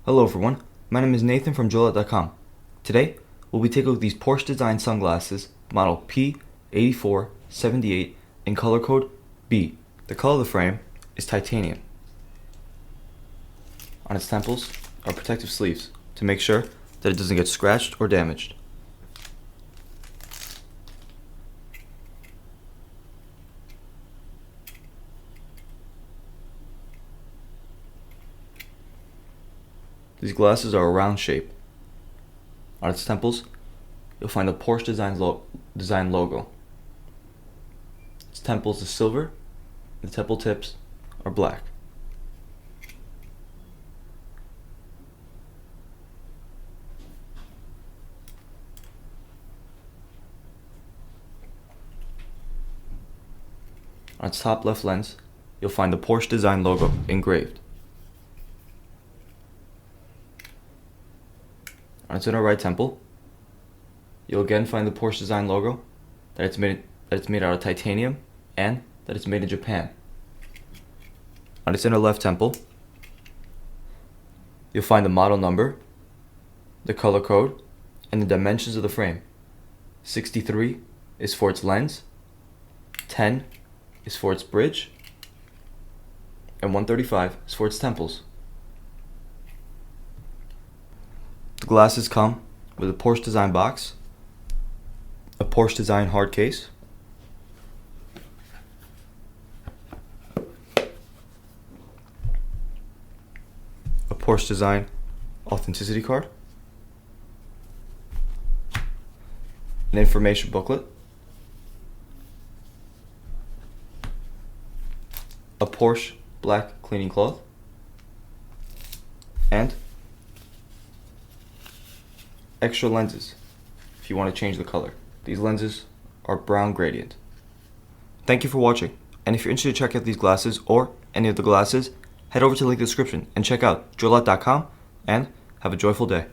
Hello everyone, my name is Nathan from JoyLot.com. Today, we'll be taking a look at these Porsche design sunglasses, model P'8478 in color code B. The color of the frame is titanium. On its temples are protective sleeves to make sure that it doesn't get scratched or damaged. These glasses are a round shape. On its temples, you'll find the Porsche design logo. Its temples is silver, and the temple tips are black. On its top left lens, you'll find the Porsche design logo engraved. On its inner right temple, you'll again find the Porsche design logo, that it's made out of titanium, and that it's made in Japan. On its inner left temple, you'll find the model number, the color code, and the dimensions of the frame. 63 is for its lens, 10 is for its bridge, and 135 is for its temples. The glasses come with a Porsche design box, a Porsche design hard case, a Porsche design authenticity card, an information booklet, a Porsche black cleaning cloth, and extra lenses if you want to change the color. These lenses are brown gradient. Thank you for watching, and if you're interested to check out these glasses or any of the glasses, head over to the link in the description and check out JoyLot.com, and have a joyful day.